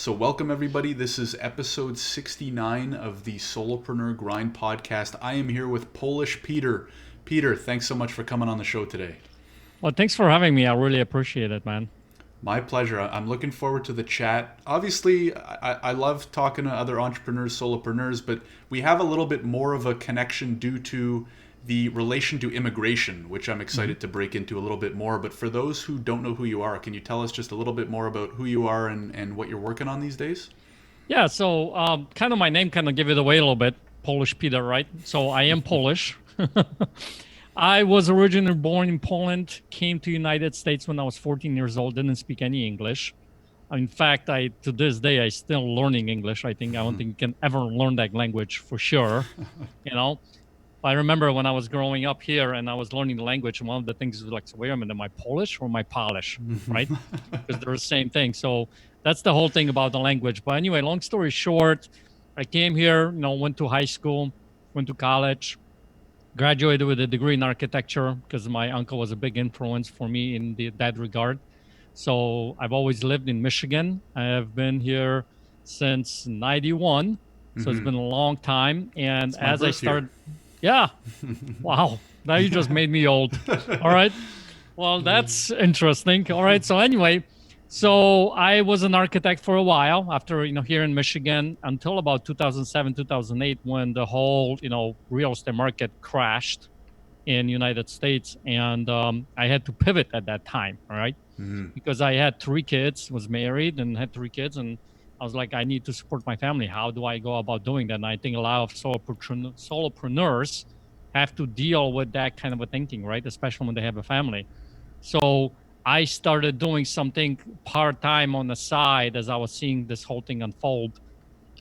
So welcome everybody. This is episode 69 of the Solopreneur Grind podcast. I am here with Polish Peter. Peter, thanks so much for coming on the show today. Well, thanks for having me. I really appreciate it, man. My pleasure. I'm looking forward to the chat. Obviously, I love talking to other entrepreneurs, solopreneurs, but we have a little bit more of a connection due to the relation to immigration, which I'm excited to break into a little bit more. But for those who don't know who you are, can you tell us just a little bit more about who you are and what you're working on these days? Yeah, so kind of my name kind of give it away a little bit. Polish Peter, right? So I am Polish. I was originally born in Poland, came to United States when I was 14 years old, didn't speak any English. In fact, to this day, I still learning English. I don't think you can ever learn that language for sure, you know. I remember when I was growing up here and I was learning the language, and one of the things was like, so wait a minute, am I Polish or am I Polish, right? Because they're the same thing. So that's the whole thing about the language. But anyway, long story short, I came here, went to high school, went to college, graduated with a degree in architecture because my uncle was a big influence for me in that regard. So I've always lived in Michigan. I have been here since 91. So it's been a long time. And as I started... Yeah. Wow. Now you just made me old. All right. Well, that's interesting. All right. So anyway, I was an architect for a while after, here in Michigan until about 2007, 2008, when the whole, real estate market crashed in United States. And I had to pivot at that time. All right. Because I had 3 kids, was married and had 3 kids. And I was like, I need to support my family. How do I go about doing that? And I think a lot of solopreneurs have to deal with that kind of a thinking, right? Especially when they have a family. So I started doing something part-time on the side as I was seeing this whole thing unfold,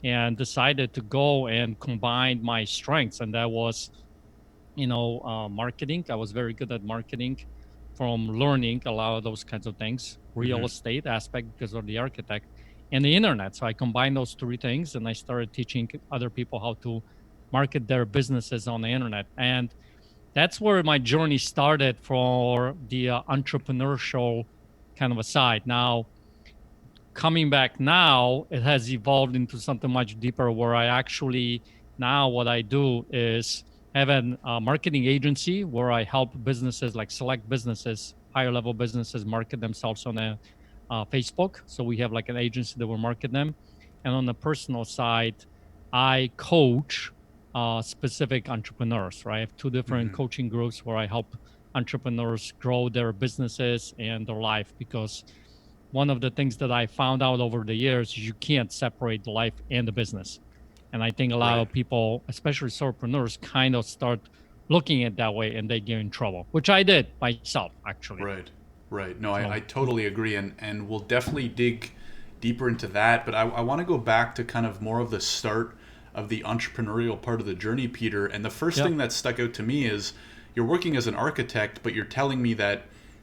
and decided to go and combine my strengths. And that was, marketing. I was very good at marketing from learning a lot of those kinds of things, real estate aspect because of the architect, and the internet. So I combined those 3 things and I started teaching other people how to market their businesses on the internet. And that's where my journey started for the entrepreneurial kind of a side. Now, coming back now, it has evolved into something much deeper where I actually, now what I do is have a marketing agency where I help businesses, like select businesses, higher level businesses, market themselves on a Facebook. So we have like an agency that will market them. And on the personal side, I coach specific entrepreneurs, right? I have 2 different coaching groups where I help entrepreneurs grow their businesses and their life, because one of the things that I found out over the years is you can't separate the life and the business. And I think a lot of people, especially solopreneurs, kind of start looking at it that way and they get in trouble, which I did myself, actually. Right. No, I totally agree. And we'll definitely dig deeper into that. But I want to go back to kind of more of the start of the entrepreneurial part of the journey, Peter. And the first thing that stuck out to me is you're working as an architect, but you're telling me that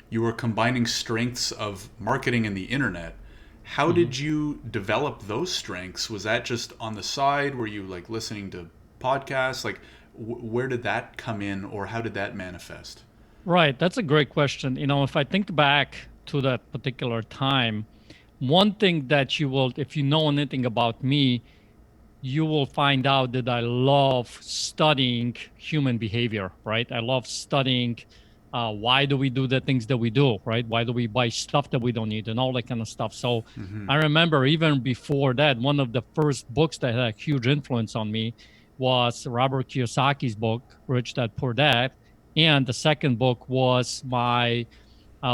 you were combining strengths of marketing and the internet. How did you develop those strengths? Was that just on the side? Were you like listening to podcasts? Like where did that come in, or how did that manifest? Right. That's a great question. If I think back to that particular time, one thing that you will, if you know anything about me, you will find out that I love studying human behavior, right? I love studying why do we do the things that we do, right? Why do we buy stuff that we don't need and all that kind of stuff. So I remember even before that, one of the first books that had a huge influence on me was Robert Kiyosaki's book, Rich Dad Poor Dad. And the second book was my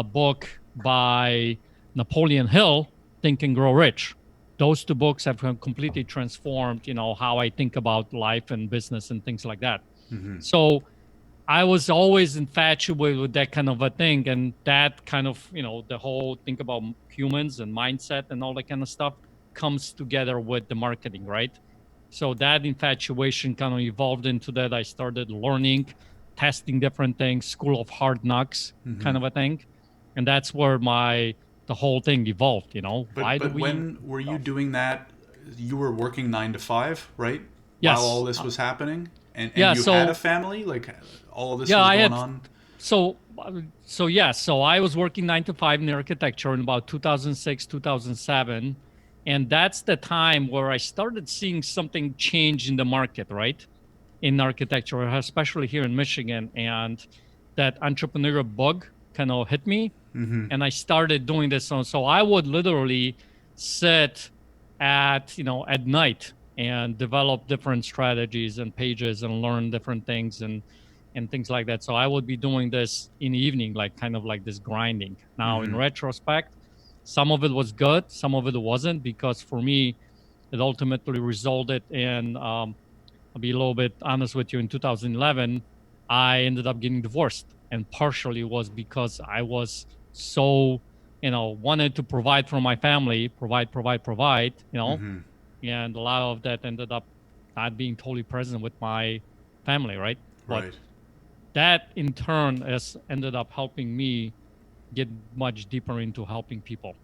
book by Napoleon Hill, Think and Grow Rich. Those 2 books have completely transformed, how I think about life and business and things like that. So I was always infatuated with that kind of a thing. And that kind of, the whole think about humans and mindset and all that kind of stuff comes together with the marketing, right? So that infatuation kind of evolved into that. I started learning, testing different things, school of hard knocks kind of a thing. And that's where the whole thing evolved, But when were you doing that? You were working 9 to 5, right? Yes. While all this was happening? And you had a family? Like all of this was going on? So I was working 9 to 5 in architecture in about 2006, 2007. And that's the time where I started seeing something change in the market, right? In architecture, especially here in Michigan. And that entrepreneurial bug kind of hit me. And I started doing this. So I would literally sit at night and develop different strategies and pages and learn different things and things like that. So I would be doing this in the evening, like kind of like this grinding. Now, in retrospect, some of it was good, some of it wasn't, because for me, it ultimately resulted in, I'll be a little bit honest with you, in 2011, I ended up getting divorced. And partially was because I was so, wanted to provide for my family, provide, and a lot of that ended up not being totally present with my family, right? But Right. that in turn has ended up helping me get much deeper into helping people,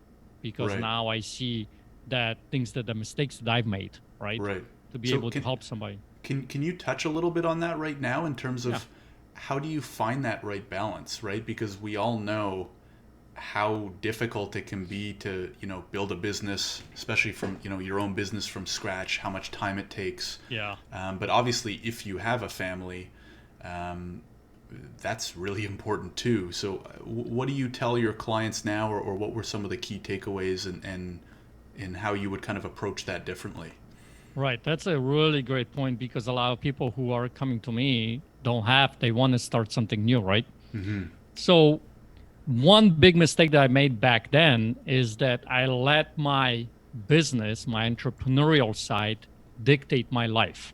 because Right. now I see that the mistakes that I've made, right? Right. To be So able to help somebody. can you touch a little bit on that right now in terms Yeah. of how do you find that right balance, right? Because we all know how difficult it can be to, build a business, especially from, your own business from scratch, how much time it takes. Yeah. But obviously, if you have a family, um, that's really important too. So, what do you tell your clients now, or what were some of the key takeaways, and how you would kind of approach that differently? Right. That's a really great point, because a lot of people who are coming to me they want to start something new, right? So one big mistake that I made back then is that I let my business, my entrepreneurial side, dictate my life,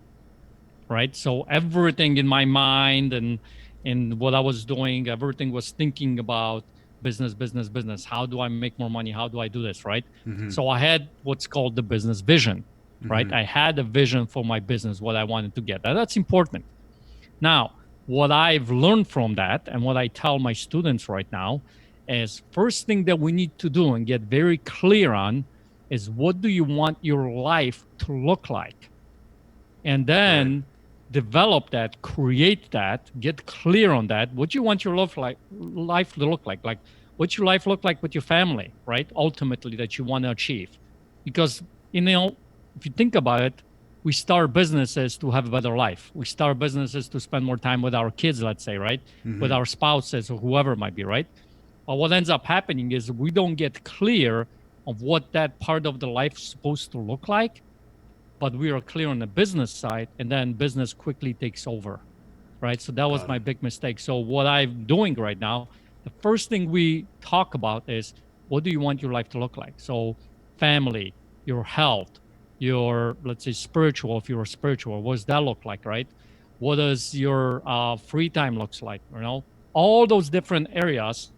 right? So everything in my mind and in what I was doing, everything was thinking about business, business, business. How do I make more money? How do I do this, right? So I had what's called the business vision, right? I had a vision for my business, what I wanted to get. That's important. Now, what I've learned from that and what I tell my students right now is, first thing that we need to do and get very clear on is, what do you want your life to look like? And Right. then develop that, create that, get clear on that. What you want your life to look like what your life look like with your family, right? Ultimately, that you want to achieve. Because, if you think about it, we start businesses to have a better life. We start businesses to spend more time with our kids, let's say, right? With our spouses or whoever it might be, right? But what ends up happening is we don't get clear of what that part of the life is supposed to look like, but we are clear on the business side, and then business quickly takes over, right? So that was Got my it. big mistake. So what I'm doing right now, the first thing we talk about is, what do you want your life to look like? So family, your health, your, let's say, spiritual, if you're spiritual, what does that look like, right? What does your free time looks like, all those different areas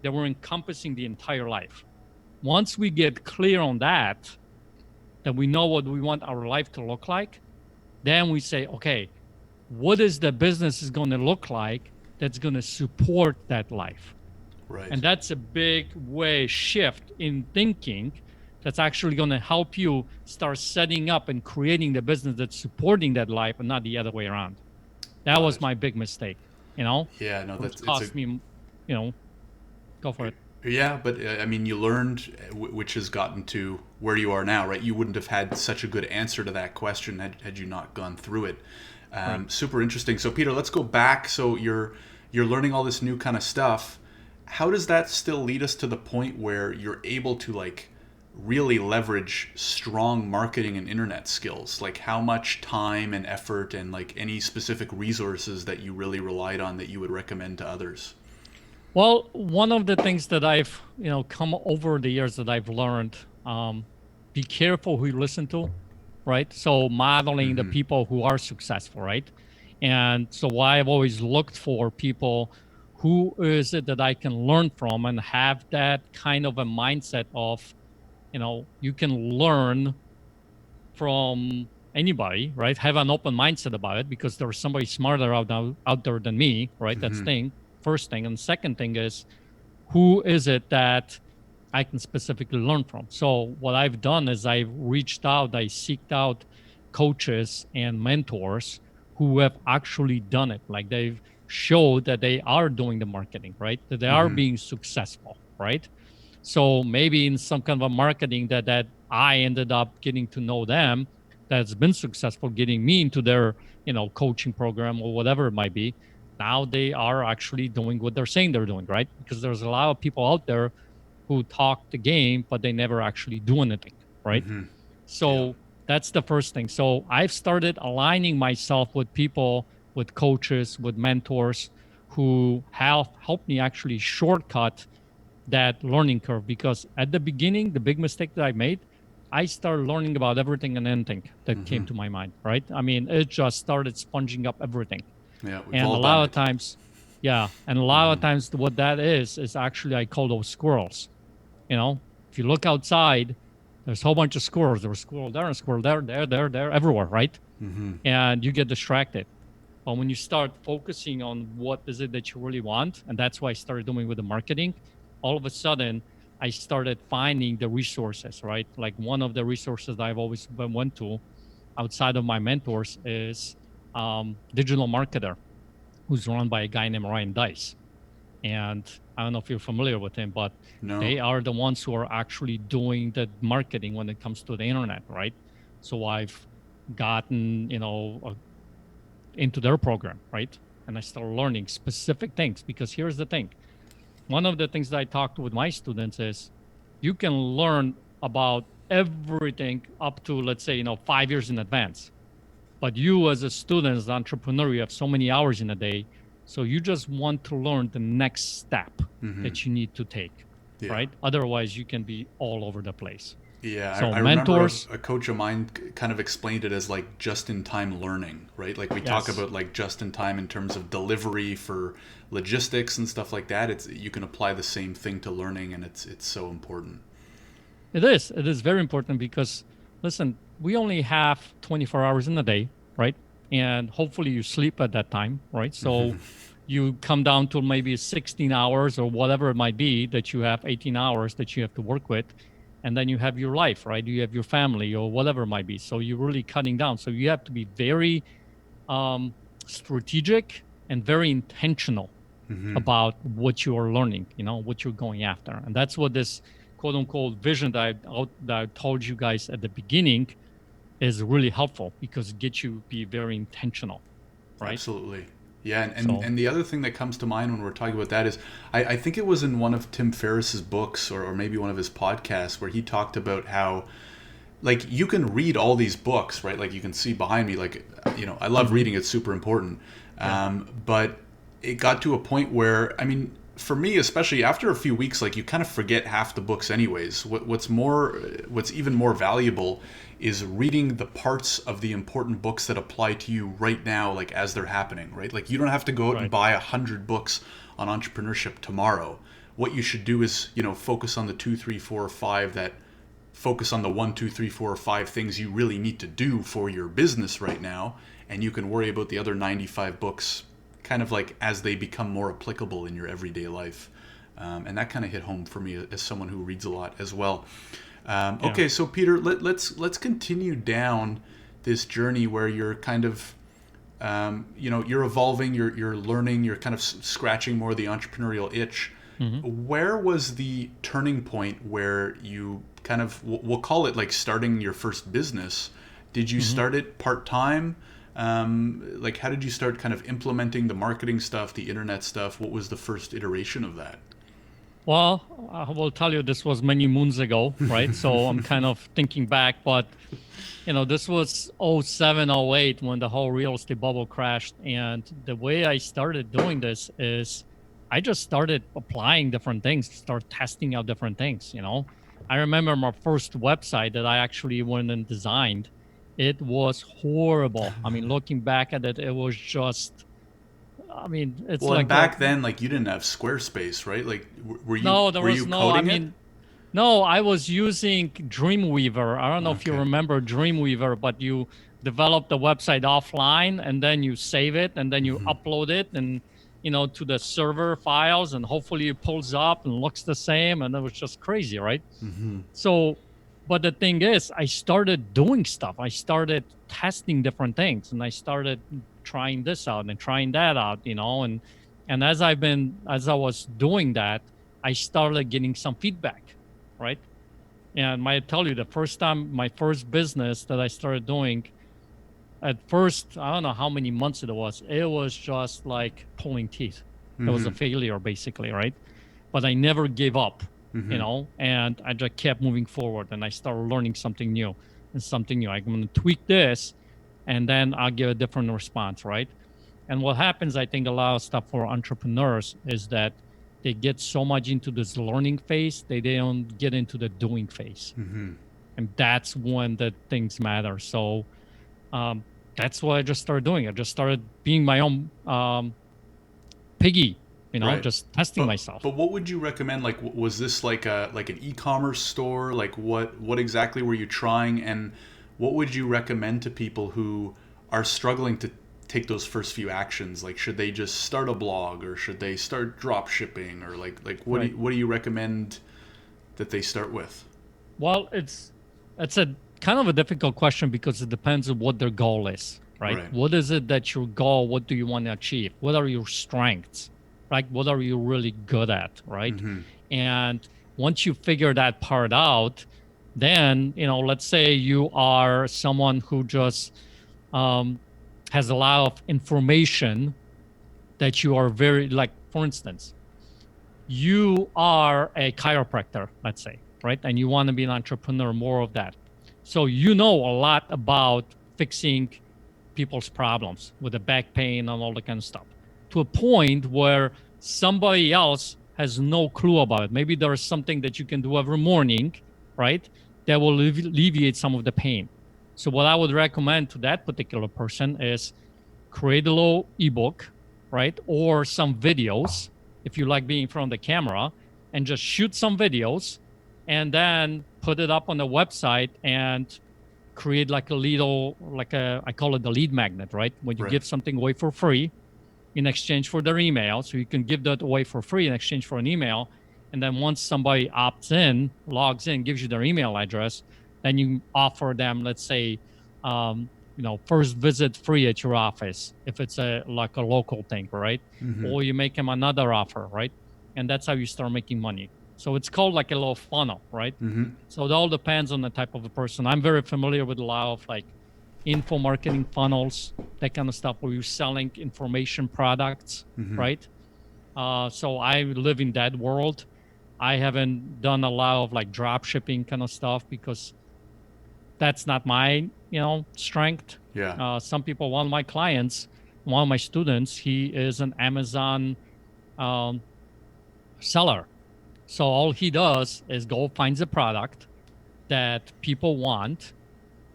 that we're encompassing the entire life. Once we get clear on that we know what we want our life to look like, then we say, okay, what is the business is going to look like that's going to support that life? Right. And that's a big way shift in thinking that's actually going to help you start setting up and creating the business that's supporting that life, and not the other way around. That Got was it. my big mistake, Yeah. No, which that's it's a cost me, go for it. Yeah, but I mean, you learned, which has gotten to where you are now, right? You wouldn't have had such a good answer to that question had you not gone through it. Right. Super interesting. So, Peter, let's go back. So you're learning all this new kind of stuff. How does that still lead us to the point where you're able to like really leverage strong marketing and internet skills? Like how much time and effort and like any specific resources that you really relied on that you would recommend to others? Well, one of the things that I've, come over the years that I've learned, be careful who you listen to, right? So modeling the people who are successful, right? And so why I've always looked for people, who is it that I can learn from, and have that kind of a mindset of, you can learn from anybody, right? Have an open mindset about it, because there's somebody smarter out there than me, right? That's thing, first thing. And the second thing is, who is it that I can specifically learn from? So what I've done is I've reached out, I seeked out coaches and mentors who have actually done it. Like they've showed that they are doing the marketing, right? That they are being successful, right? So maybe in some kind of a marketing that I ended up getting to know them, that's been successful getting me into their, coaching program or whatever it might be. Now they are actually doing what they're saying they're doing, right? Because there's a lot of people out there who talk the game, but they never actually do anything, right? Mm-hmm. Yeah. So that's the first thing. So I've started aligning myself with people, with coaches, with mentors who have helped me actually shortcut that learning curve. Because at the beginning, the big mistake that I made, I started learning about everything and anything that came to my mind, right? I mean, it just started sponging up everything. Yeah, we've And all a done lot of it. times, yeah, and a lot of times what that is actually I call those squirrels. If you look outside, there's a whole bunch of squirrels. There's a squirrel there, and a squirrel there, everywhere, right? Mm-hmm. And you get distracted. But when you start focusing on what is it that you really want, and that's what I started doing with the marketing, all of a sudden I started finding the resources, right? Like one of the resources that I've always went to outside of my mentors is Digital Marketer, who's run by a guy named Ryan Dice. And I don't know if you're familiar with him, but No. they are the ones who are actually doing the marketing when it comes to the internet, right? So I've gotten, into their program, right? And I started learning specific things because here's the thing. One of the things that I talked with my students is you can learn about everything up to, let's say, 5 years in advance. But you as a student, as an entrepreneur, you have so many hours in a day. So you just want to learn the next step that you need to take, right? Otherwise, you can be all over the place. Yeah, So I mentors, remember a coach of mine kind of explained it as like just-in-time learning, right? Like we talk yes, about like just-in-time in terms of delivery for logistics and stuff like that. It's you can apply the same thing to learning, and it's so important. it is. It is very important because, listen, we only have 24 hours in a day, right? And hopefully you sleep at that time, right? So you come down to maybe 16 hours or whatever it might be that you have 18 hours that you have to work with. And then you have your life, right? You have your family or whatever it might be. So you're really cutting down. So you have to be very strategic and very intentional about what you are learning, what you're going after. And that's what this quote unquote vision that I told you guys at the beginning is really helpful because it gets you to be very intentional, right? Absolutely. Yeah, So, and the other thing that comes to mind when we're talking about that is I think it was in one of Tim Ferriss's books or maybe one of his podcasts where he talked about how like you can read all these books, right? Like you can see behind me, like, I love reading, it's super important. But it got to a point where, I mean, for me, especially after a few weeks, like you kind of forget half the books anyways. What's even more valuable is reading the parts of the important books that apply to you right now, like as they're happening, right? Like you don't have to go out and right, buy 100 books on entrepreneurship tomorrow. What you should do is, focus on the 2, 3, 4, or 5 that focus on the 1, 2, 3, 4, or 5 things you really need to do for your business right now, and you can worry about the other 95 books kind of like as they become more applicable in your everyday life. And that kind of hit home for me as someone who reads a lot as well. Okay, so Peter, let's continue down this journey where you're kind of you're evolving, you're learning, you're kind of scratching more of the entrepreneurial itch. Where was the turning point where you kind of, we'll call it like starting your first business? Did you start it part-time? Like how did you start kind of implementing the marketing stuff, the internet stuff? What was the first iteration of that? well, I will tell you this was many moons ago, right? So I'm kind of thinking back, but this was 07, 08 when the whole real estate bubble crashed. And the way I started doing this is I just started applying different things, start testing out different things, I remember my first website that I actually went and designed. It was horrible. I mean, looking back at it, it was just, it's Well, and like a, back then, like you didn't have Squarespace, right? Like, were you no, there were was you no, I coding it? mean, no, I was using Dreamweaver. I don't know if you Okay. remember Dreamweaver, but you develop the website offline and then you save it and then you upload it and to the server files and hopefully it pulls up and looks the same and it was just crazy, right? So, but the thing is, I started doing stuff. I started testing different things and I started trying this out and trying that out, and as I was doing that, I started getting some feedback, right? And I tell you, the first time, my first business that I started doing, at first, I don't know how many months it was just like pulling teeth. It was a failure, basically, right? But I never gave up, and I just kept moving forward, and I started learning something new and something new. I'm going to tweak this, and then I'll give a different response, right? And what happens, I think, a lot of stuff for entrepreneurs is that they get so much into this learning phase, they don't get into the doing phase. And that's when the things matter. So that's what I just started doing. I just started being my own piggy, just testing myself. But what would you recommend? Like, was this like an e-commerce store? Like, what exactly were you trying? And what would you recommend to people who are struggling to take those first few actions? Like, should they just start a blog, or should they start drop shipping, or like what do you recommend that they start with? Well, it's a kind of a difficult question because it depends on what their goal is, right? What is it that your goal? What do you want to achieve? What are your strengths, right? What are you really good at, right? And once you figure that part out, then, let's say you are someone who just has a lot of information that you are very, like, for instance, you are a chiropractor, let's say, right? And you want to be an entrepreneur, more of that. So you know a lot about fixing people's problems with the back pain and all that kind of stuff, to a point where somebody else has no clue about it. Maybe there is something that you can do every morning, right, that will alleviate some of the pain. So what I would recommend to that particular person is create a little ebook, right, or some videos, if you like being in front of the camera, and just shoot some videos and then put it up on the website and create like a little, I call it the lead magnet, right? When you give something away for free in exchange for their email. So you can give that away for free in exchange for an email. And then once somebody opts in, logs in, gives you their email address, then you offer them, let's say, first visit free at your office, if it's like a local thing, right? Or you make them another offer, right? And that's how you start making money. So it's called like a little funnel, right? So it all depends on the type of a person. I'm very familiar with a lot of like info marketing funnels, that kind of stuff, where you're selling information products, right? So I live in that world. I haven't done a lot of like drop shipping kind of stuff because that's not my, strength. Some people, one of my clients, one of my students, he is an Amazon seller. So all he does is go finds a product that people want,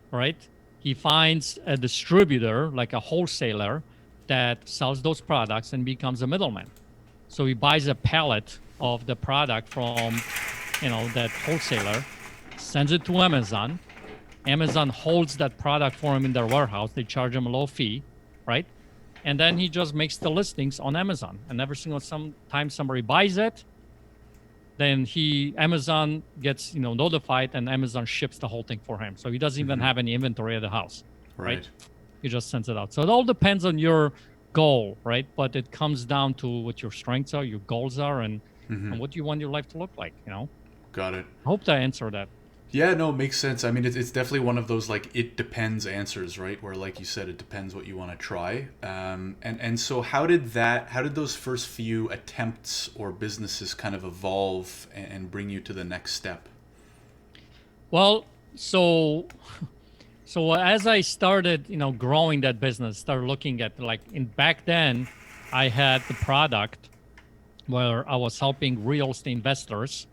right? He finds a distributor, like a wholesaler, that sells those products and becomes a middleman. So he buys a pallet of the product from, that wholesaler, sends it to Amazon. Amazon holds that product for him in their warehouse. They charge him a low fee, right? And then he just makes the listings on Amazon. And every single time somebody buys it, then Amazon gets, notified, and Amazon ships the whole thing for him. So he doesn't even have any inventory at the house, right? He just sends it out. So it all depends on your goal, right? But it comes down to what your strengths are, your goals are, and what you want your life to look like, Got it. I hope that answered that. Yeah, no, it makes sense. I mean, it's definitely one of those like it depends answers, right? Where, like you said, it depends what you want to try. And so how did those first few attempts or businesses kind of evolve and bring you to the next step? Well, so as I started, growing that business, started looking at back then, I had the product where I was helping real estate investors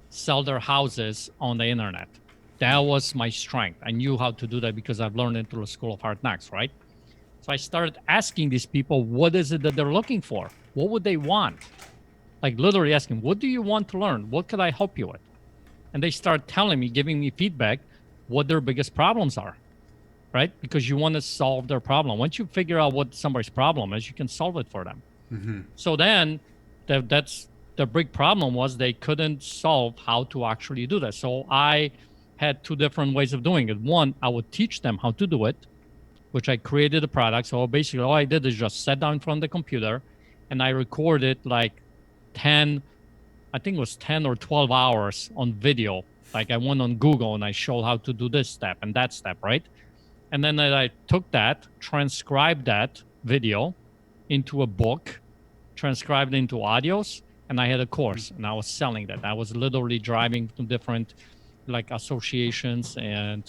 sell their houses on the internet. That was my strength. I knew how to do that because I've learned it through the School of Hard Knocks, right? So I started asking these people, what is it that they're looking for? What would they want? Like literally asking, what do you want to learn? What could I help you with? And they start telling me, giving me feedback, what their biggest problems are, right? Because you want to solve their problem. Once you figure out what somebody's problem is, you can solve it for them. So then that's the big problem was they couldn't solve how to actually do that. So I had two different ways of doing it. One, I would teach them how to do it, which I created a product. So basically all I did is just sat down in front of the computer and I recorded like 10 or 12 hours on video Like I went on Google and I showed how to do this step and that step, right? And then I took that, transcribed that video into a book, transcribed it into audios, and I had a course and I was selling that. I was literally driving to different like associations and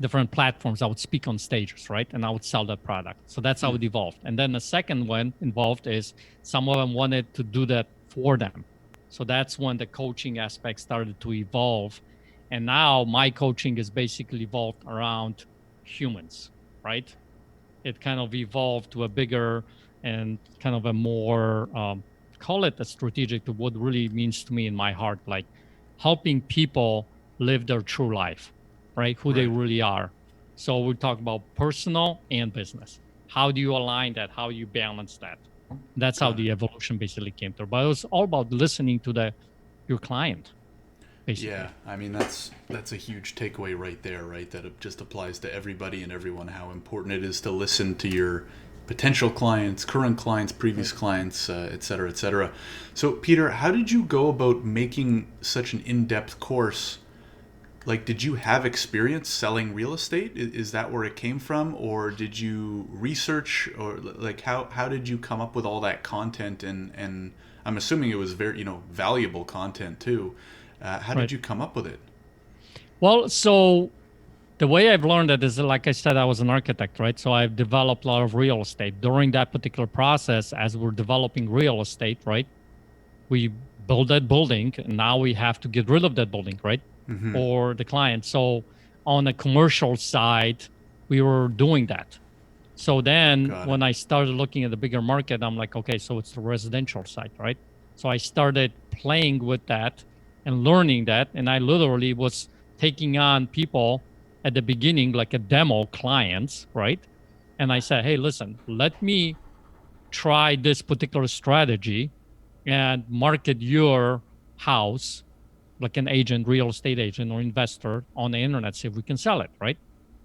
different platforms. I would speak on stages, right? And I would sell that product. So that's how it evolved. And then the second one involved is some of them wanted to do that for them. So that's when the coaching aspect started to evolve. And now my coaching is basically evolved around humans, right? It kind of evolved to a bigger and kind of a more, call it a strategic to what really means to me in my heart, like helping people live their true life, right? Who they really are. So we talk about personal and business. How do you align that? How you balance that? That's how the evolution basically came through. But it was all about listening to your client, basically. Yeah, I mean that's a huge takeaway right there, right? That it just applies to everybody and everyone. How important it is to listen to your potential clients, current clients, previous clients, et cetera, et cetera. So, Peter, how did you go about making such an in-depth course? Like, did you have experience selling real estate? Is that where it came from? Or did you research? Or like, how did you come up with all that content? And I'm assuming it was very, valuable content too. How did you come up with it? Well, so the way I've learned it is, like I said, I was an architect, right? So I've developed a lot of real estate. During that particular process, as we're developing real estate, right, we build that building, and now we have to get rid of that building, right? Or the client. So on the commercial side, we were doing that. So then when I started looking at the bigger market, I'm like, okay, so it's the residential side, right? So I started playing with that and learning that. And I literally was taking on people at the beginning, like a demo clients, right? And I said, hey, listen, let me try this particular strategy and market your house like an agent, real estate agent or investor on the internet, see if we can sell it, right?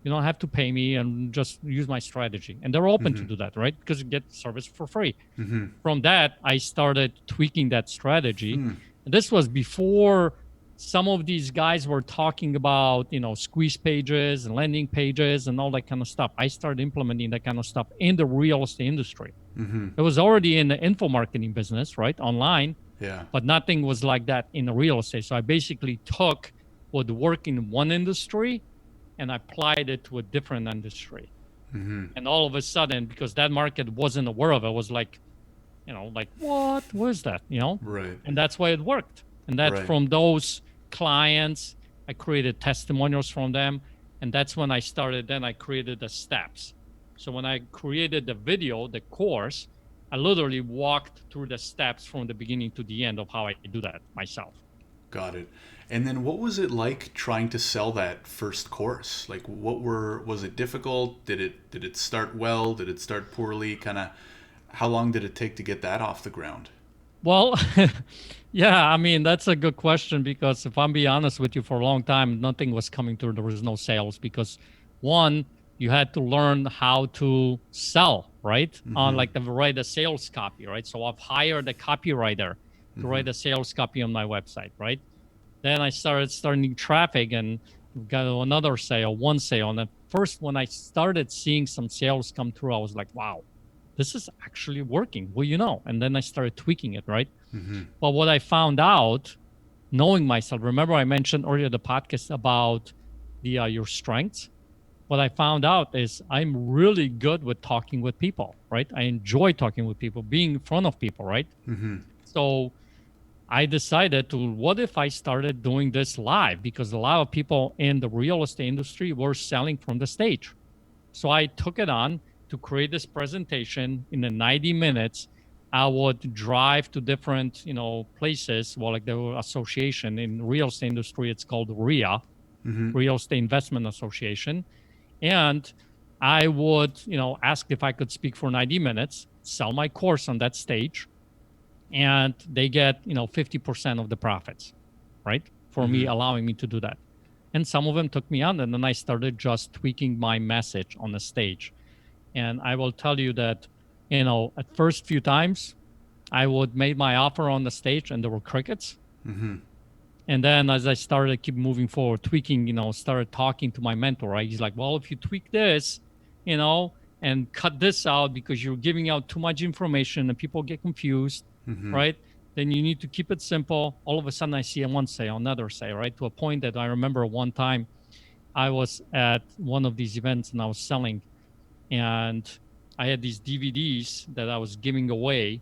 You don't have to pay me and just use my strategy. And they're open to do that, right? Because you get service for free. From that, I started tweaking that strategy. And this was before some of these guys were talking about, squeeze pages and landing pages and all that kind of stuff. I started implementing that kind of stuff in the real estate industry. It was already in the info marketing business, right? Online. Yeah. But nothing was like that in the real estate. So I basically took what worked in one industry and I applied it to a different industry. And all of a sudden, because that market wasn't aware of it, was like, what was that? Right. And that's why it worked. And that from those clients, I created testimonials from them. And that's when I started, then I created the steps. So when I created the video, the course, I literally walked through the steps from the beginning to the end of how I do that myself. Got it. And then what was it like trying to sell that first course? Like was it difficult? Did it start well? Did it start poorly? Kind of how long did it take to get that off the ground? Well, yeah, I mean, that's a good question because if I'm being honest with you, for a long time, nothing was coming through. There was no sales because one, you had to learn how to sell, right? On like write a sales copy, right? So I've hired a copywriter to write a sales copy on my website, right? Then I starting traffic and got another sale, one sale. And at first, when I started seeing some sales come through, I was like, wow, this is actually working. Well, and then I started tweaking it, right? But what I found out, knowing myself, remember I mentioned earlier the podcast about your strengths. What I found out is I'm really good with talking with people, right? I enjoy talking with people, being in front of people, right? So I decided what if I started doing this live? Because a lot of people in the real estate industry were selling from the stage. So I took it on to create this presentation in the 90 minutes. I would drive to different, places, like the association in real estate industry, it's called RIA, Real Estate Investment Association. And I would, ask if I could speak for 90 minutes, sell my course on that stage, and they get, 50% of the profits, right? For me, allowing me to do that. And some of them took me on, and then I started just tweaking my message on the stage. And I will tell you that, at first few times, I would make my offer on the stage and there were crickets. And then as I started to keep moving forward, tweaking, started talking to my mentor, right? He's like, well, if you tweak this, and cut this out because you're giving out too much information and people get confused, right? Then you need to keep it simple. All of a sudden I see one sale, another sale, right? To a point that I remember one time I was at one of these events and I was selling, and I had these DVDs that I was giving away,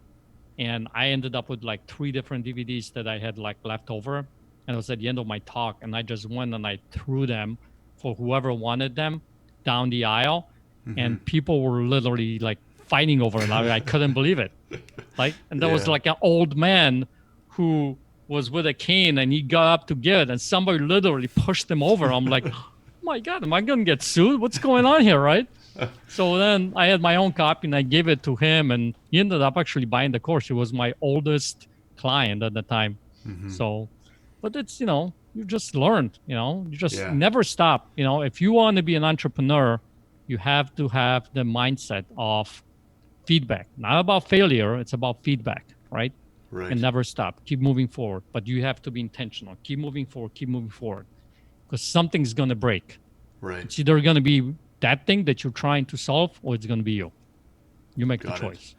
and I ended up with like 3 different DVDs that I had like left over. And it was at the end of my talk, and I just went and I threw them for whoever wanted them down the aisle, and people were literally like fighting over it. I couldn't believe it. And there was like an old man who was with a cane, and he got up to give it, and somebody literally pushed him over. I'm like, oh my God, am I going to get sued? What's going on here, right? So then I had my own copy, and I gave it to him, and he ended up actually buying the course. He was my oldest client at the time. So, but it's, you just learned, you just never stop. If you want to be an entrepreneur, you have to have the mindset of feedback, not about failure. It's about feedback, right? Right. And never stop. Keep moving forward. But you have to be intentional. Keep moving forward. Keep moving forward. Because something's going to break. Right. It's either going to be that thing that you're trying to solve, or it's going to be you. You make the choice,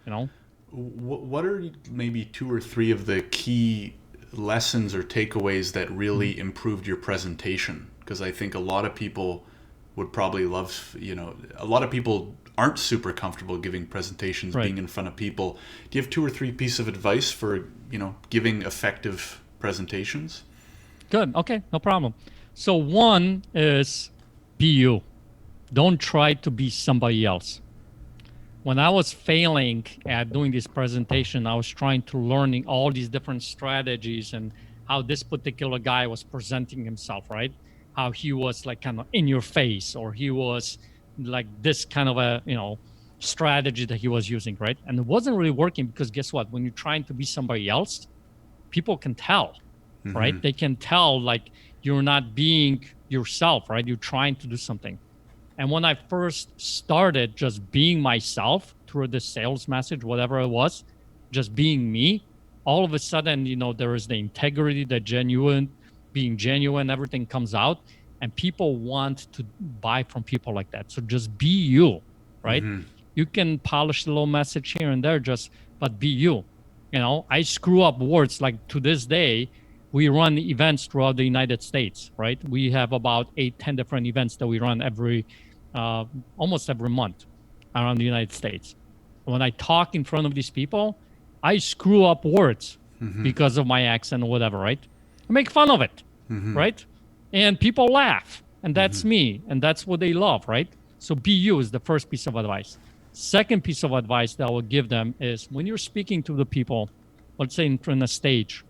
What are maybe 2 or 3 of the key lessons or takeaways that really improved your presentation? Because I think a lot of people would probably love, a lot of people aren't super comfortable giving presentations, being in front of people. Do you have 2 or 3 pieces of advice for, giving effective presentations? Good. Okay. No problem. So one is be you. Don't try to be somebody else. When I was failing at doing this presentation, I was trying to learning all these different strategies and how this particular guy was presenting himself, right? How he was like kind of in your face, or he was like this kind of a, strategy that he was using, right? And it wasn't really working, because guess what? When you're trying to be somebody else, people can tell, right? They can tell like you're not being yourself, right? You're trying to do something. And when I first started just being myself through the sales message, whatever it was, just being me, all of a sudden, there is the integrity, being genuine, everything comes out, and people want to buy from people like that. So just be you, right? You can polish a little message here and there, but be you. I screw up words. Like to this day, we run events throughout the United States, right? We have about 8-10 different events that we run almost every month around the United States. When I talk in front of these people, I screw up words because of my accent or whatever, right? I make fun of it, right? And people laugh, and that's me, and that's what they love, right? So be you is the first piece of advice. Second piece of advice that I would give them is when you're speaking to the people, let's say in a stage,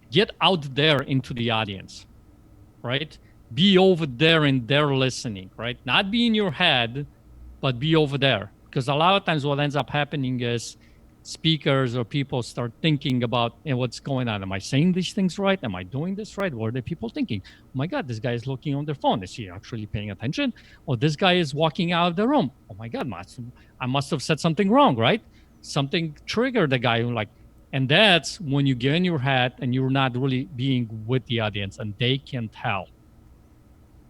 get out there into the audience, right? Be over there and they're listening, right? Not be in your head, but be over there. Because a lot of times what ends up happening is speakers or people start thinking about what's going on. Am I saying these things right? Am I doing this right? What are the people thinking? Oh my God, this guy is looking on their phone. Is he actually paying attention? Or this guy is walking out of the room. Oh my God, I must have said something wrong, right? Something triggered the guy and that's when you get in your head and you're not really being with the audience, and they can tell.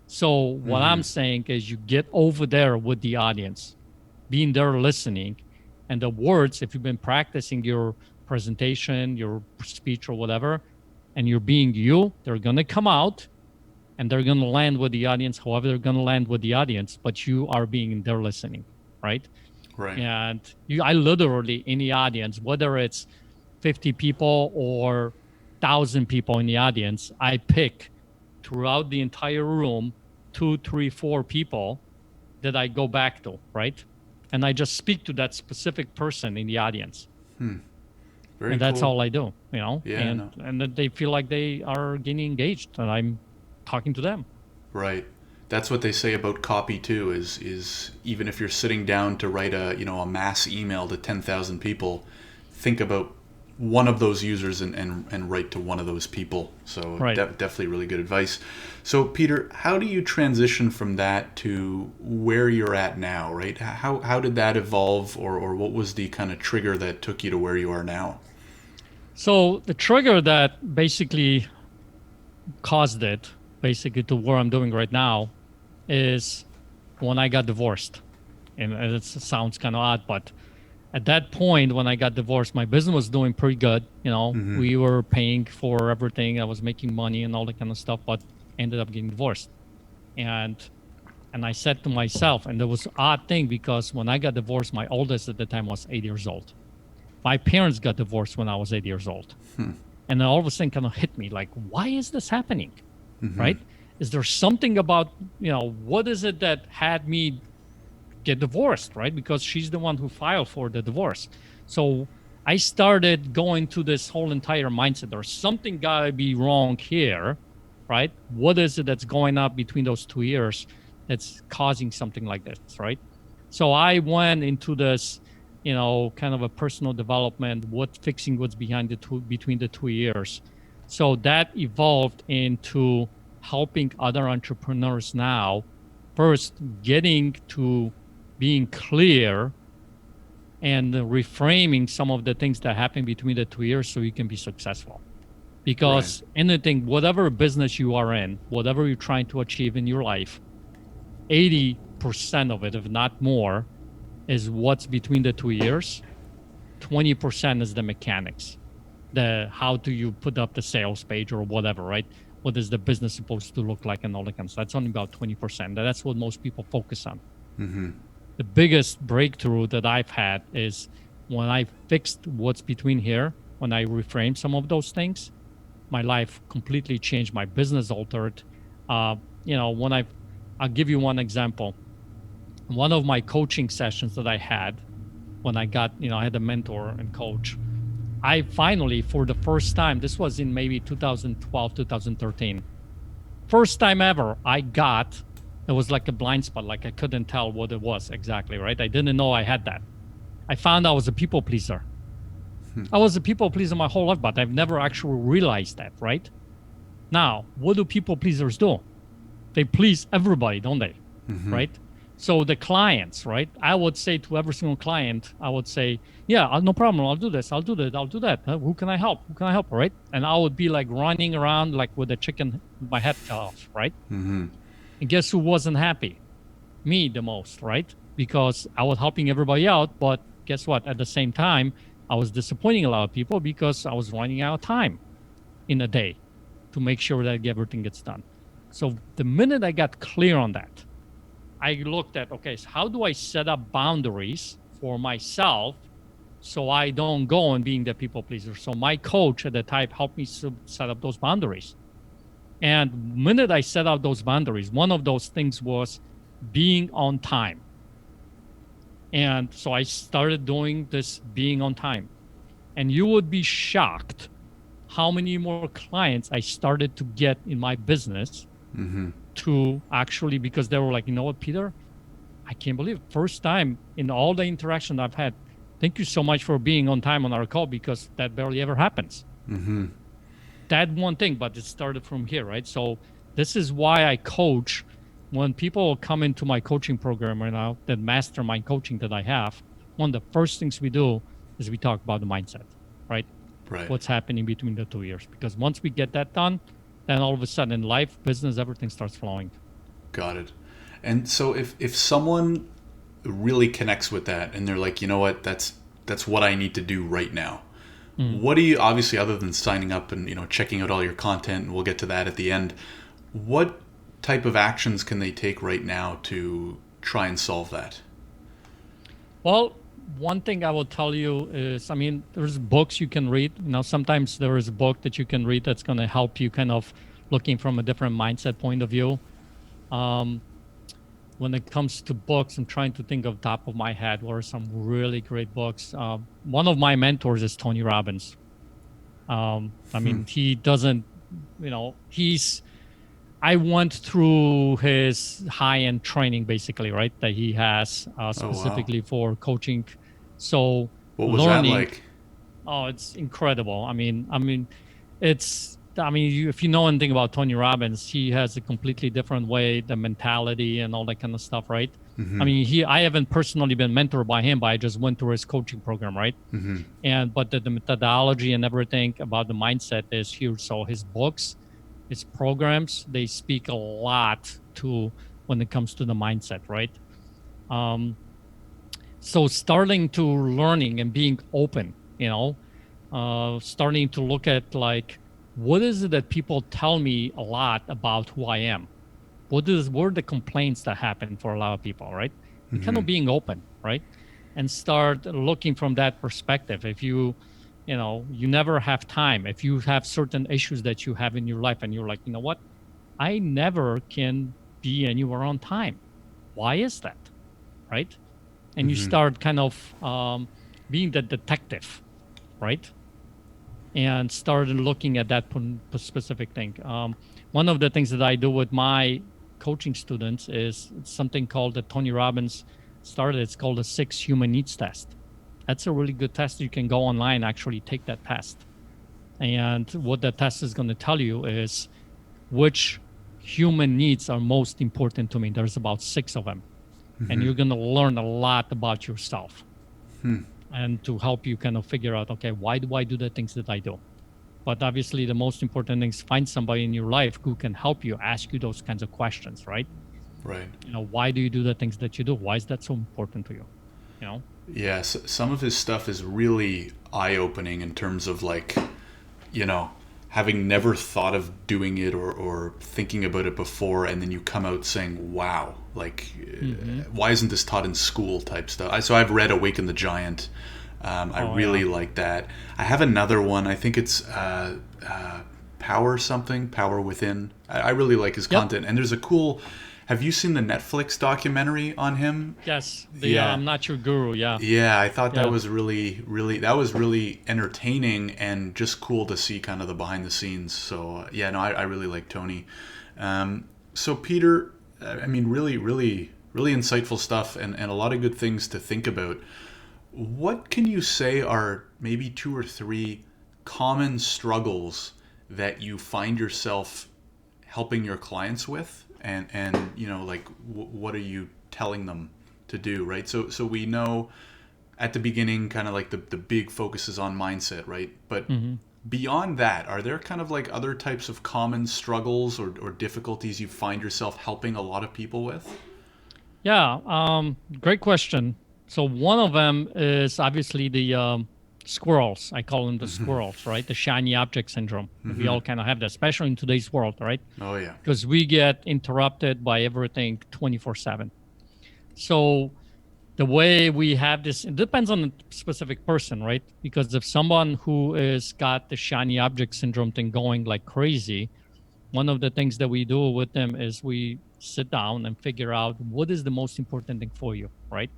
So what I'm saying is you get over there with the audience, being there listening, and the words, if you've been practicing your presentation, your speech or whatever, and you're being you, they're going to come out and they're going to land with the audience, however they're going to land with the audience, but you are being there listening, right? Right. And I literally, in the audience, whether it's 50 people or 1,000 people in the audience, I pick throughout the entire room 2, 3, 4 people that I go back to, right? And I just speak to that specific person in the audience. Very and that's cool. all I do, Yeah, and then they feel like they are getting engaged and I'm talking to them. Right. That's what they say about copy too, is even if you're sitting down to write a mass email to 10,000 people, think about one of those users and write to one of those people. So right. Definitely really good advice. So Peter, how do you transition from that to where you're at now, right? How did that evolve, or what was the kind of trigger that took you to where you are now? So the trigger that basically caused it basically to where I'm doing right now is when I got divorced. And it sounds kind of odd, but at that point when I got divorced, my business was doing pretty good. We were paying for everything. I was making money and all that kind of stuff, but ended up getting divorced. And I said to myself, and there was an odd thing because when I got divorced, my oldest at the time was 8 years old. My parents got divorced when I was 8 years old. And then all of a sudden kind of hit me like, why is this happening? Right? Is there something about, what is it that had me get divorced, right? Because she's the one who filed for the divorce. So I started going to this whole entire mindset. There's something gotta be wrong here, right? What is it that's going up between those 2 years that's causing something like this, right? So I went into this, kind of a personal development, fixing what's between the 2 years. So that evolved into helping other entrepreneurs now, first getting to being clear and reframing some of the things that happen between the 2 years so you can be successful. Because anything, whatever business you are in, whatever you're trying to achieve in your life, 80% of it, if not more, is what's between the 2 years. 20% is the mechanics. How do you put up the sales page or whatever, right? What is the business supposed to look like and all that kind of stuff. That's only about 20%. That's what most people focus on. The biggest breakthrough that I've had is when I fixed what's between here, when I reframed some of those things, my life completely changed. My business altered. I'll give you one example. One of my coaching sessions that I had when I got, I had a mentor and coach. I finally, for the first time, this was in maybe 2012, 2013, first time ever it was like a blind spot, like I couldn't tell what it was exactly, right? I didn't know I had that. I found I was a people pleaser. I was a people pleaser my whole life, but I've never actually realized that, right? Now, what do people pleasers do? They please everybody, don't they? Right? So the clients, right? I would say to every single client, I would say, yeah, no problem. I'll do this. I'll do that. I'll do that. Who can I help? Who can I help? Right? And I would be like running around like with a chicken, my head cut off, right? And guess who wasn't happy? Me the most, right? Because I was helping everybody out, but guess what? At the same time, I was disappointing a lot of people because I was running out of time in a day to make sure that everything gets done. So the minute I got clear on that, I looked at, okay, so how do I set up boundaries for myself so I don't go and being the people pleaser? So my coach at the time helped me set up those boundaries. And the minute I set out those boundaries, one of those things was being on time. And so I started doing this being on time. And you would be shocked how many more clients I started to get in my business to actually, because they were like, you know what, Peter, I can't believe it. First time in all the interaction I've had, thank you so much for being on time on our call because that barely ever happens. That one thing, but it started from here, right? So this is why I coach. When people come into my coaching program right now, that mastermind coaching that I have, one of the first things we do is we talk about the mindset, right? What's happening between the 2 years. Because once we get that done, then all of a sudden in life, business, everything starts flowing. Got it. And so if someone really connects with that and they're like, you know what, that's what I need to do right now. What do you, obviously, other than signing up and checking out all your content, and we'll get to that at the end, what type of actions can they take right now to try and solve that? Well, one thing I will tell you is, there's books you can read. Sometimes there is a book that you can read that's going to help you kind of looking from a different mindset point of view. When it comes to books, I'm trying to think of top of my head what are some really great books. One of my mentors is Tony Robbins. He doesn't, I went through his high-end training, basically, right? That he has specifically for coaching. So what was that like? Oh, it's incredible. If you know anything about Tony Robbins, he has a completely different way, the mentality and all that kind of stuff, right? I haven't personally been mentored by him, but I just went through his coaching program, right? But the methodology and everything about the mindset is huge. So his books, his programs, they speak a lot to when it comes to the mindset, right? So starting to learning and being open, starting to look at like, what is it that people tell me a lot about who I am? What are the complaints that happen for a lot of people, right? And kind of being open, right? And start looking from that perspective. If you never have time, if you have certain issues that you have in your life and you're like, you know what? I never can be anywhere on time. Why is that? Right? And you start kind of being the detective, right? And started looking at that specific thing. One of the things that I do with my coaching students is something called the Tony Robbins started. It's called the 6 Human Needs Test. That's a really good test. You can go online, actually take that test. And what that test is going to tell you is which human needs are most important to me. There's about 6 of them. And you're going to learn a lot about yourself. And to help you kind of figure out, okay, why do I do the things that I do? But obviously, the most important thing is find somebody in your life who can help you, ask you those kinds of questions, right? Right. Why do you do the things that you do? Why is that so important to you? Yeah, some of his stuff is really eye-opening in terms of like, having never thought of doing it or thinking about it before, and then you come out saying, wow, like, why isn't this taught in school type stuff? So I've read Awaken the Giant. I really like that. I have another one. I think it's Power Within. I really like his content. And there's a cool... Have you seen the Netflix documentary on him? Yes. I'm Not Your Guru, yeah. Yeah, I thought that was really entertaining and just cool to see kind of the behind the scenes. So, I really like Tony. So, Peter, I mean, really, really, really insightful stuff and a lot of good things to think about. What can you say are maybe 2 or 3 common struggles that you find yourself helping your clients with? And like what are you telling them to do, right? So we know at the beginning kind of like the big focus is on mindset, right? But beyond that, are there kind of like other types of common struggles or difficulties you find yourself helping a lot of people with? Yeah, great question. So one of them is obviously the squirrels. I call them the squirrels, right? The shiny object syndrome. We all kind of have that, especially in today's world, right? Oh, yeah. Because we get interrupted by everything 24/7. So the way we have this, it depends on the specific person, right? Because if someone who is got the shiny object syndrome thing going like crazy, one of the things that we do with them is we sit down and figure out what is the most important thing for you, right?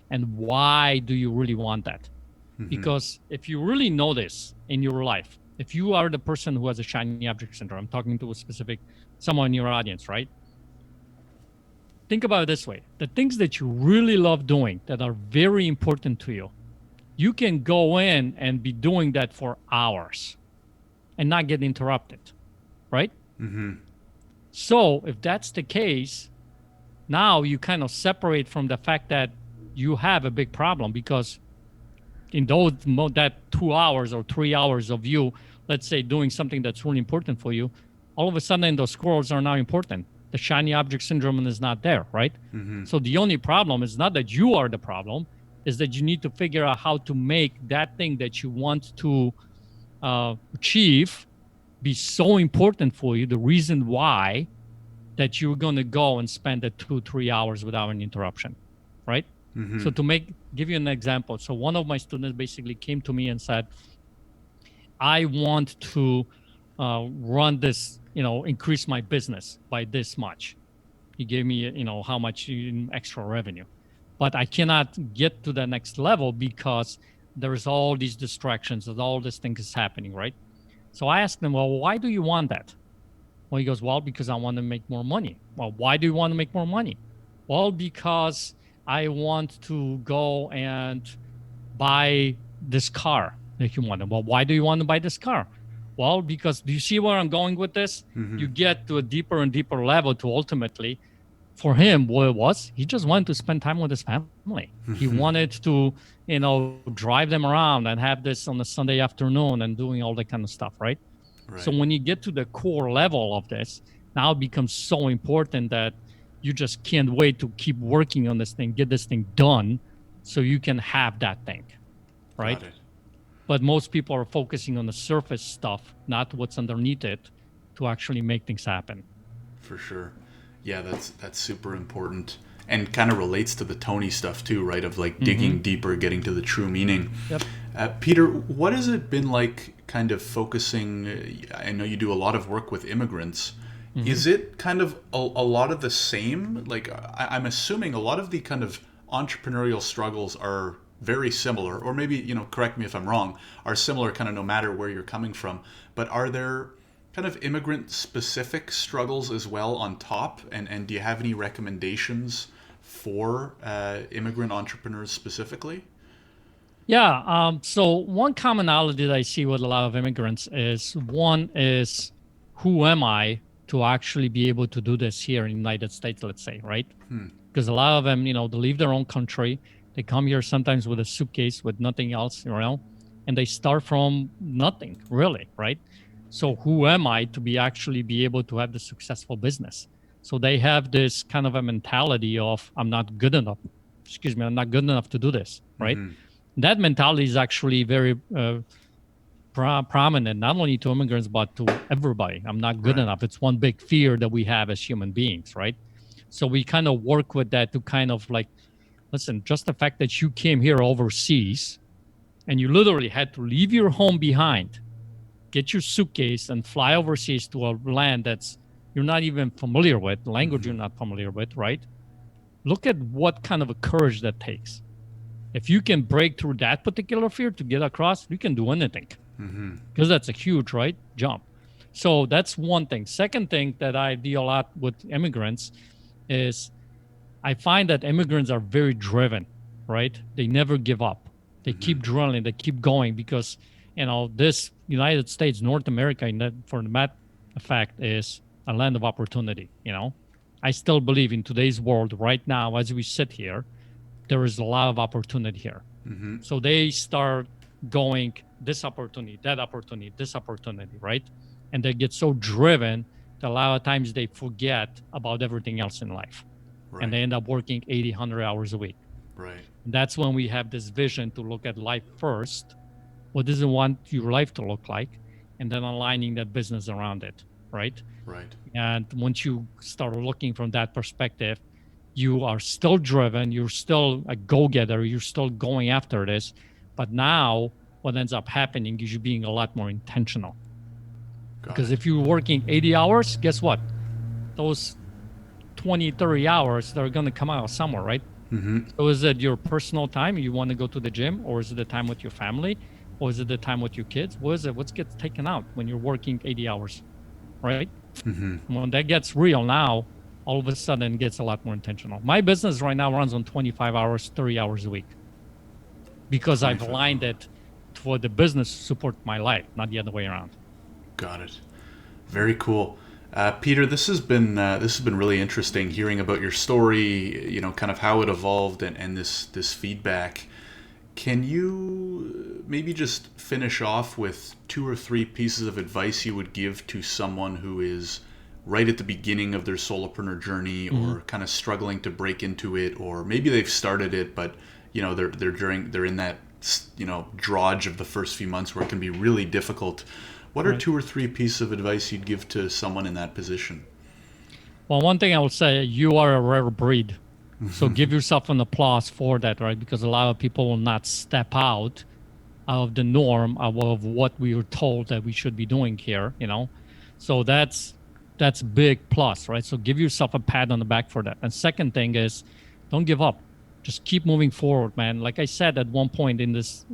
And why do you really want that? Because if you really know this in your life, if you are the person who has a shiny object syndrome, I'm talking to a specific someone in your audience, right? Think about it this way. The things that you really love doing that are very important to you, you can go in and be doing that for hours and not get interrupted, right? So if that's the case, now you kind of separate from the fact that you have a big problem, because in that 2 hours or 3 hours of you, let's say, doing something that's really important for you, all of a sudden those squirrels are now important. The shiny object syndrome is not there, right? So the only problem is not that you are the problem, is that you need to figure out how to make that thing that you want to achieve be so important for you, the reason why, that you're going to go and spend the 2-3 hours without an interruption, right? So to give you an example, so one of my students basically came to me and said, I want to run this, increase my business by this much. He gave me, how much in extra revenue, but I cannot get to the next level because there's all these distractions and all these things is happening, right? So I asked him, well, why do you want that? Well, he goes, well, because I want to make more money. Well, why do you want to make more money? Well, because I want to go and buy this car that you want. Well, why do you want to buy this car? Well, because do you see where I'm going with this? You get to a deeper and deeper level to ultimately, for him, what it was, he just wanted to spend time with his family. He wanted to, drive them around and have this on a Sunday afternoon and doing all that kind of stuff, right? So when you get to the core level of this, now it becomes so important that you just can't wait to keep working on this thing, get this thing done so you can have that thing, right? Got it. But most people are focusing on the surface stuff, not what's underneath it, to actually make things happen. For sure. Yeah, that's super important, and kind of relates to the Tony stuff too, right? Of like digging deeper, getting to the true meaning. Yep. Peter, what has it been like kind of focusing? I know you do a lot of work with immigrants. Is it kind of a lot of the same? Like, I'm assuming a lot of the kind of entrepreneurial struggles are very similar, or maybe, you know, correct me if I'm wrong, are similar kind of no matter where you're coming from. But are there kind of immigrant specific struggles as well on top? And do you have any recommendations for immigrant entrepreneurs specifically? Yeah. So one commonality that I see with a lot of immigrants is, one is, who am I to actually be able to do this here in the United States, let's say, right? Because a lot of them, you know, they leave their own country. They come here sometimes with a suitcase with nothing else, you know, and they start from nothing, really, right? So who am I to be able to have the successful business? So they have this kind of a mentality of, I'm not good enough. I'm not good enough to do this, right? That mentality is actually very prominent, not only to immigrants, but to everybody. I'm not good enough. It's one big fear that we have as human beings, right? So we kind of work with that to kind of like, listen, just the fact that you came here overseas and you literally had to leave your home behind, get your suitcase and fly overseas to a land that's you're not even familiar with, language you're not familiar with, right? Look at what kind of a courage that takes. If you can break through that particular fear to get across, you can do anything. Because that's a huge, right, jump. So that's one thing. Second thing that I deal a lot with immigrants is I find that immigrants are very driven, right? They never give up. They keep drilling, they keep going, because, you know, this United States, North America, for the matter of fact, is a land of opportunity, you know? I still believe in today's world right now, as we sit here, there is a lot of opportunity here. So they start going, this opportunity, that opportunity, this opportunity, right? And they get so driven that a lot of times they forget about everything else in life. And they end up working 80, 100 hours a week. And that's when we have this vision to look at life first. What does it want your life to look like? And then aligning that business around it, right? And once you start looking from that perspective, you are still driven, you're still a go-getter, you're still going after this. But now what ends up happening is you being a lot more intentional. Because if you're working 80 hours, guess what? Those 20, 30 hours, they're going to come out somewhere, right? So is it your personal time? You want to go to the gym, or is it the time with your family? Or is it the time with your kids? What is it? What gets taken out when you're working 80 hours, right? When that gets real now, all of a sudden it gets a lot more intentional. My business right now runs on 25 hours, 30 hours a week, because I've aligned it for the business to support my life, not the other way around. Got it. Very cool. Peter, this has been really interesting hearing about your story, you know, kind of how it evolved and this feedback. Can you maybe just finish off with 2 or 3 pieces of advice you would give to someone who is right at the beginning of their solopreneur journey, or kind of struggling to break into it, or maybe they've started it, but you know they're in that, you know, drudge of the first few months where it can be really difficult. What are 2 or 3 pieces of advice you'd give to someone in that position? Well, one thing I would say, you are a rare breed. So give yourself an applause for that, right? Because a lot of people will not step out of the norm of what we were told that we should be doing here, you know? So that's big plus, right? So give yourself a pat on the back for that. And second thing is, don't give up. Just keep moving forward, man. Like I said at one point in this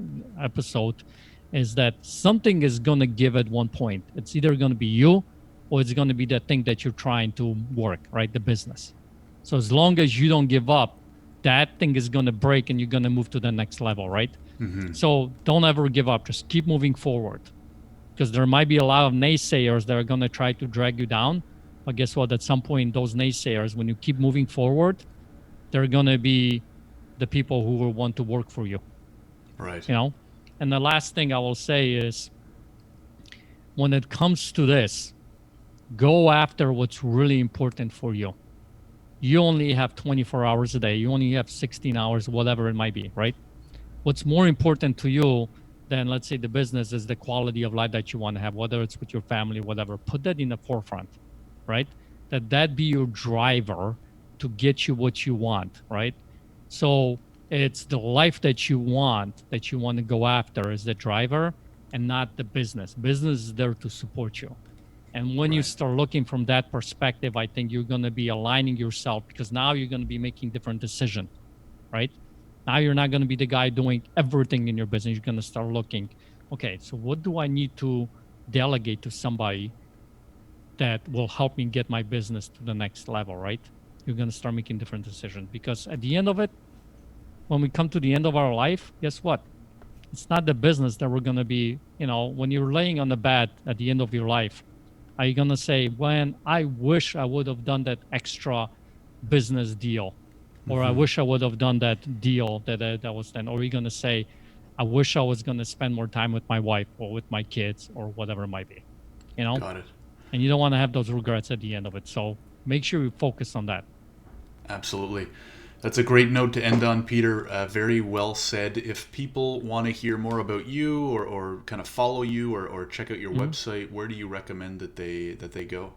episode, is that something is going to give at one point. It's either going to be you, or it's going to be the thing that you're trying to work, right? The business. So as long as you don't give up, that thing is going to break and you're going to move to the next level, right? So don't ever give up. Just keep moving forward, because there might be a lot of naysayers that are going to try to drag you down. But guess what? At some point, those naysayers, when you keep moving forward, they're going to be the people who will want to work for you. Right. You know? And the last thing I will say is, when it comes to this, go after what's really important for you. You only have 24 hours a day. You only have 16 hours, whatever it might be, right? What's more important to you than, let's say, the business is the quality of life that you want to have, whether it's with your family, whatever. Put that in the forefront, right? That be your driver to get you what you want, right? So it's the life that you want to go after is the driver and not the business. Business is there to support you. And when you start looking from that perspective, I think you're going to be aligning yourself, because now you're going to be making different decisions, right? Now you're not going to be the guy doing everything in your business. You're going to start looking, okay, so what do I need to delegate to somebody that will help me get my business to the next level, right? You're going to start making different decisions, because at the end of it, when we come to the end of our life, guess what? It's not the business that we're going to be, when you're laying on the bed at the end of your life, are you going to say, when I wish I would have done that extra business deal, or I wish I would have done that deal that was then, or are you going to say, I wish I was going to spend more time with my wife or with my kids or whatever it might be, Got it. And you don't want to have those regrets at the end of it. So make sure you focus on that. Absolutely. That's a great note to end on, Peter. Very well said. If people want to hear more about you or kind of follow you or check out your website, where do you recommend that they go?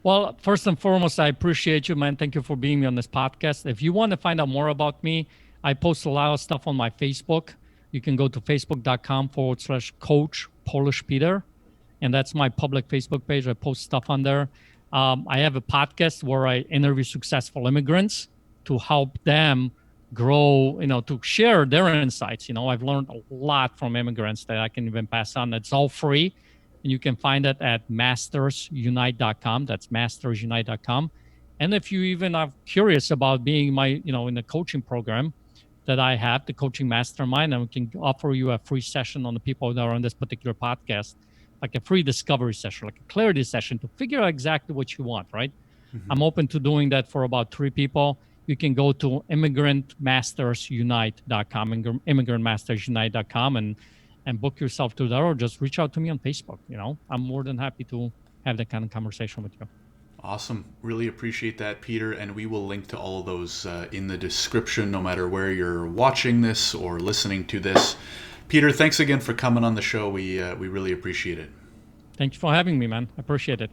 Well, first and foremost, I appreciate you, man. Thank you for being on this podcast. If you want to find out more about me, I post a lot of stuff on my Facebook. You can go to facebook.com/Coach Polish Peter. And that's my public Facebook page. I post stuff on there. I have a podcast where I interview successful immigrants to help them grow, to share their insights. I've learned a lot from immigrants that I can even pass on. It's all free. And you can find it at mastersunite.com. That's mastersunite.com. And if you even are curious about being in the coaching program that I have, the Coaching Mastermind, and we can offer you a free session on the people that are on this particular podcast, like a free discovery session, like a clarity session to figure out exactly what you want, right? I'm open to doing that for about 3 people. You can go to immigrantmastersunite.com, immigrantmastersunite.com, and book yourself to that, or just reach out to me on Facebook. I'm more than happy to have that kind of conversation with you. Awesome. Really appreciate that, Peter. And we will link to all of those in the description, no matter where you're watching this or listening to this. Peter, thanks again for coming on the show. We really appreciate it. Thank you for having me, man. I appreciate it.